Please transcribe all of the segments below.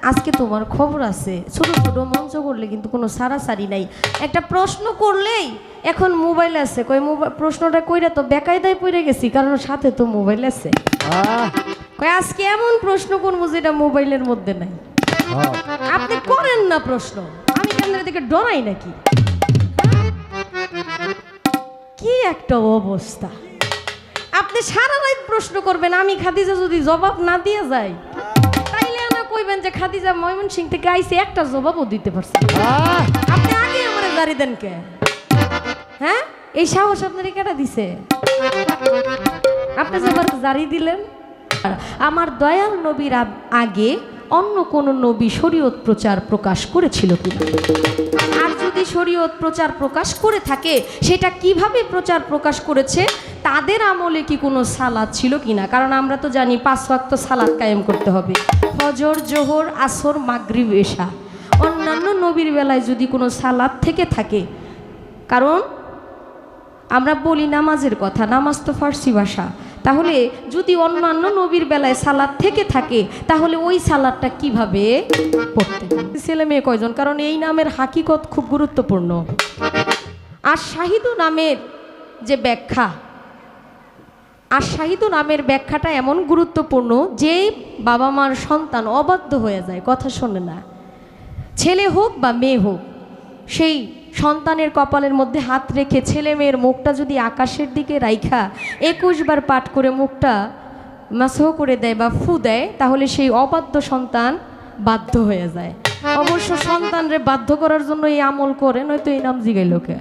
আজকে তোমার খবর আছে, ছোট ছোট মঞ্চ করলে কিন্তু কোনো সারাসারি নাই। একটা প্রশ্ন করলেই এখন মোবাইল আছে, কই প্রশ্নটা কইরা তো বেকায়দায় পড়ে গেছি, কারণ সাথে তো মোবাইল আছে। কই আজকে এমন প্রশ্ন করবো যেটা মোবাইলের মধ্যে নাই। আপনি করেন না প্রশ্ন, আমি কেন এদিকে ডরাই নাকি? কি একটা অবস্থা! আপনি সারা রাত প্রশ্ন করবেন, আমি খাদিজা যদি জবাব না দিয়ে যাই তাইলে না কইবেন যে খাদিজা ময়মনসিং থেকে আইছে, একটা জবাবও দিতে পারছে। আপনি আগে আমার জারি দেন কে? হ্যাঁ, এই সাহস আপনার কেটা দিছে? আপনি যে জারি দিলেন। আমার দয়াল নবীর আগে অন্য কোন নবী শরীয়ত প্রচার প্রকাশ করেছিল কিনা, আর যদি শরীয়ত প্রচার প্রকাশ করে থাকে সেটা কিভাবে প্রচার প্রকাশ করেছে, তাদের আমলে কি কোনো সালাত ছিল কিনা? কারণ আমরা তো জানি 5 ওয়াক্ত সালাত কায়েম করতে হবে, ফজর, জোহর, আসর, মাগরিব, এশা। অন্যান্য নবীর বেলায় যদি কোনো সালাত থেকে থাকে, কারণ আমরা বলি নামাজের কথা, নামাজ তো ফার্সি ভাষা, তাহলে যদি অন্যান্য নবীর বেলায় সালাত থেকে থাকে তাহলে ওই সালাতটা কিভাবে পড়তে? ছেলে মেয়ে কয়জন? কারণ এই নামের হাকিকত খুব গুরুত্বপূর্ণ। আর শাহিদু নামের যে ব্যাখ্যা, আর শাহিদু নামের ব্যাখ্যাটা এমন গুরুত্বপূর্ণ যে বাবা মার সন্তান অবাধ্য হয়ে যায়, কথা শোনে না, ছেলে হোক বা মেয়ে হোক, সেই সন্তানের কপালের মধ্যে হাত রেখে ছেলে মেয়ের মুখটা যদি আকাশের দিকে রাইখা 21 বার পাঠ করে মুখটা মাসহ করে দেয় বা ফু দেয়, তাহলে সেই অবাধ্য সন্তান বাধ্য হয়ে যায়। অবশ্য সন্তানরে বাধ্য করার জন্য এই আমল করে, নয়তো এই নাম জিগাইল কে?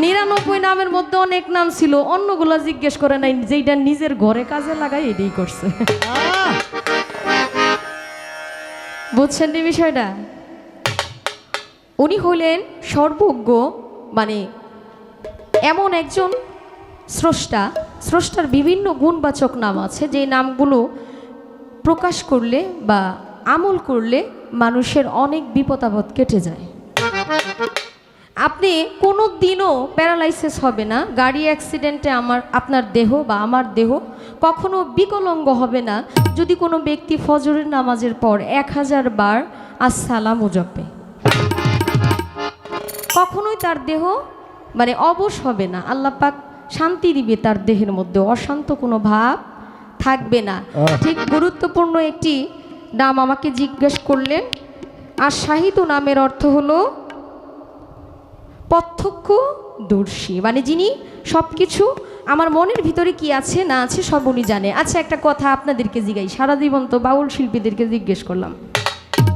99 নামের মধ্যে অনেক নাম ছিল, অন্যগুলো জিজ্ঞেস করে নাই, যেইটা নিজের ঘরে কাজে লাগায় এটাই করছে। বুঝছেন এই বিষয়টা? উনি হইলেন সর্বজ্ঞ, মানে এমন একজন স্রষ্টা, স্রষ্টার বিভিন্ন গুণবাচক নাম আছে, যে নামগুলো প্রকাশ করলে বা আমল করলে মানুষের অনেক বিপদ আপদ কেটে যায়। আপনি কোনো দিনও প্যারালাইসিস হবে না, গাড়ি অ্যাক্সিডেন্টে আপনার দেহ বা আমার দেহ কখনো বিকলাঙ্গ হবে না যদি কোনো ব্যক্তি ফজরের নামাজের পর 1000 বার আসসালামু জপে। কখনোই তার দেহ মানে অবশ হবে না, আল্লাহ পাক শান্তি দিবে, তার দেহের মধ্যে অশান্ত কোনো ভাব থাকবে না। ঠিক গুরুত্বপূর্ণ একটি নাম আমাকে জিজ্ঞেস করলেন। আর শাহিদু নামের অর্থ হলো প্রত্যক্ষদর্শী, মানে যিনি সব কিছু, আমার মনের ভিতরে কি আছে না আছে সব উনি জানে। আচ্ছা, একটা কথা আপনাদেরকে জিগাই, সারা জীবন তো বাউল শিল্পীদেরকে জিজ্ঞেস করলাম,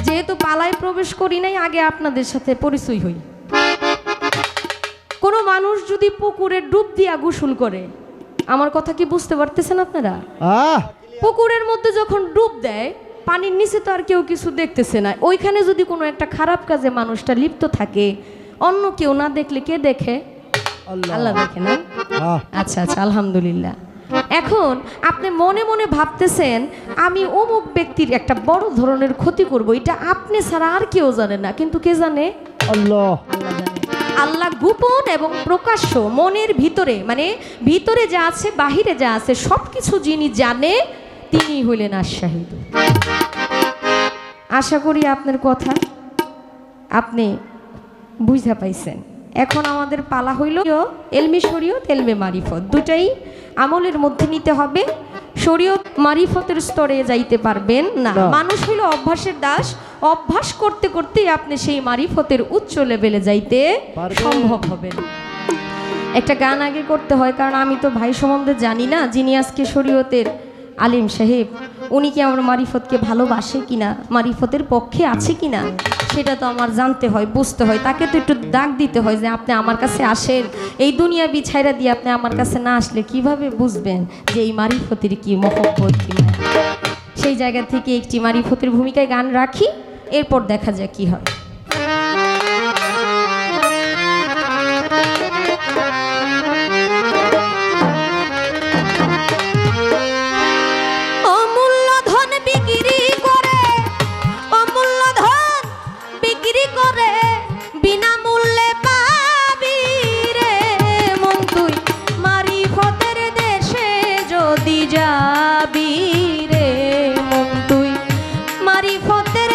যেহেতু পালায় প্রবেশ করি নাই, আগে আপনাদের সাথে পরিচয় হই। কোনো মানুষ যদি পুকুরে ডুব দিয়া গোসল করে, আমার কথা কি বুঝতে পারতেছেন আপনারা? পুকুরের মধ্যে যখন ডুব দেয়, পানির নিচে তো আর কেউ কিছু দেখতেছে না, ওইখানে যদি কোনো একটা খারাপ কাজে মানুষটা লিপ্ত থাকে, অন্য কেউ না দেখলে কে দেখে? আল্লাহ দেখে না? আচ্ছা আচ্ছা, আলহামদুলিল্লাহ। এখন আপনি মনে মনে ভাবতেছেন আমি অমুক ব্যক্তির একটা বড় ধরনের ক্ষতি করব, এটা আপনি ছাড়া আর কেউ জানে না, কিন্তু কে জানে? আল্লাহ। আল্লাহ জানে। আল্লাহ গোপন এবং প্রকাশ্য, মনের ভিতরে, মানে ভিতরে যা আছে বাহিরে যা আছে সব কিছু যিনি জানে, তিনি হইলেন আশ-শাহিদ। আশা করি আপনার কথা আপনি বুঝা পাইছেন। এখন আমাদের পালা হইল এলমে শরীয়ত, এলমে মারিফত, দুটাই আমলের মধ্যে নিতে হবে। শরীয়ত মারিফতের স্তরে যাইতে পারবেন না, মানুষ হইল অভ্যাসের দাস, অভ্যাস করতে করতেই আপনি সেই মারিফতের উচ্চ লেভেলে যাইতে সম্ভব হবে। একটা গান আগে করতে হয়, কারণ আমি তো ভাই সম্বন্ধে জানি না, যিনি আজকে শরীয়তের আলিম সাহেব, উনি কি আমার মারিফতকে ভালোবাসে কিনা, মারিফতের পক্ষে আছে কিনা, সেটা তো আমার জানতে হয়, বুঝতে হয়। তাকে তো একটু ডাক দিতে হয় যে আপনি আমার কাছে আসেন। এই দুনিয়া বিছাইরা দিয়ে আপনি আমার কাছে না আসলে কিভাবে বুঝবেন যে এই মারিফতের কি মহব্বত কি না? সেই জায়গা থেকে একটি মারিফতের ভূমিকায় গান রাখি, এরপর দেখা যায় কি হয়। যাবি রে মন তুই মারিফতের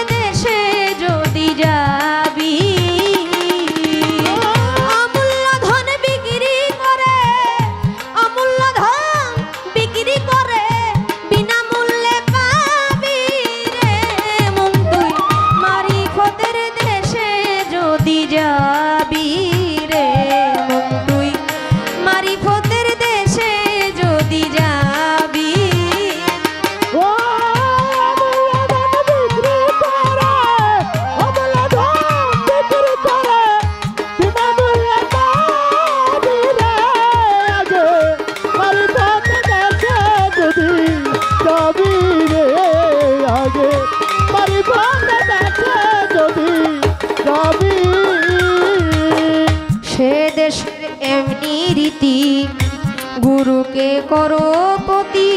করো পতি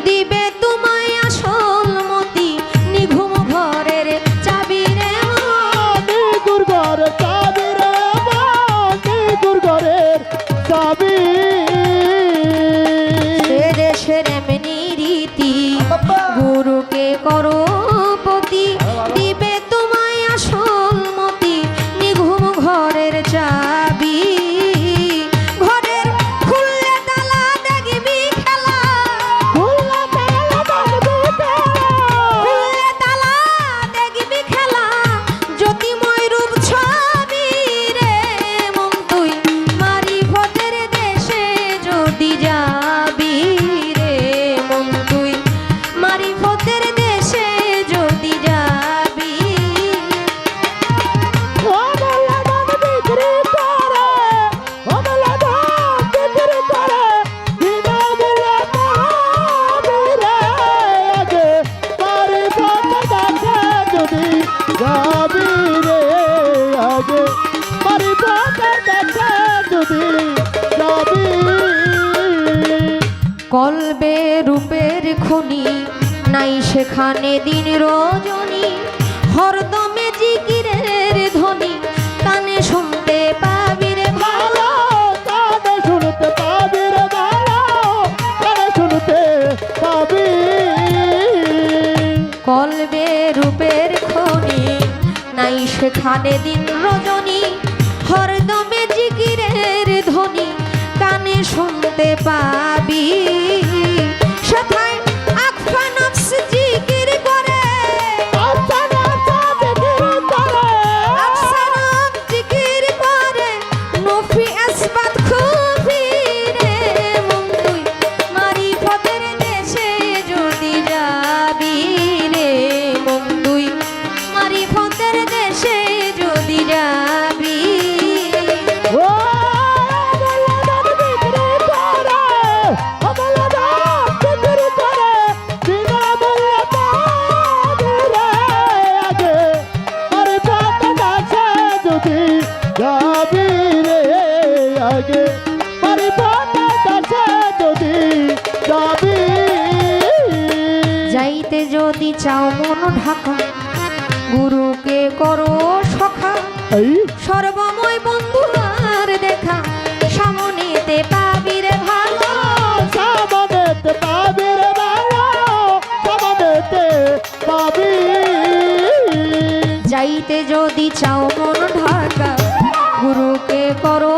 দিবে তোমায় আসল মতি নিঘুম ঘরের চাবি রে নিগুর ঘরের চাবি রে নিগুর ঘরের চাবি সে দেশের এমনি রীতি গুরুকে করো পতি দিবে তোমায় আসল মতি নিঘুম ঘরের চাবি ঘরের খুললে তালা দেখবি খেলা খুললে তালা দেখবি খেলা জ্যোতিময় রূপ ছবি রে মন তুই মারিফতের দেশে যদি যাবি রে মন তুই মারিফতের দেশে যদি যাবি যাবি রে আগে মারিফতের কাছে যদি যাবি কলবে রূপের খনি নাই সেখানে দিন রজনী হরদমে জিকিরের ধ্বনি কানে শুনতে পাবি রে ভালো কানে শুনতে পাবি রে ভালো কানে শুনতে পাবি কলবে রূপের খনি নাই সেখানে দিন রজনী হরদমে জিকিরের ধ্বনি কানে শুনতে পাবি সেথায় আকফা নফস জিকির করে আকসানাম জিকির করে নফি আসবাত খুফি রে মন তুই মারিফতের দেশে যদি যাবি রে মন তুই মারিফতের দেশে যদি যাবি যাবি রে আগে মারিফতের কাছে যদি যাবি যাইতে যদি চাও মন ঢাকা গুরুকে করো সখা এই সর্বময় বন্ধু আর দেখা সামনেতে পাবি রে ভালো সামনেতে পাবি রে ভালো সামনেতে পাবি যাইতে যদি চাও মন ঢাকা গুরুকে করো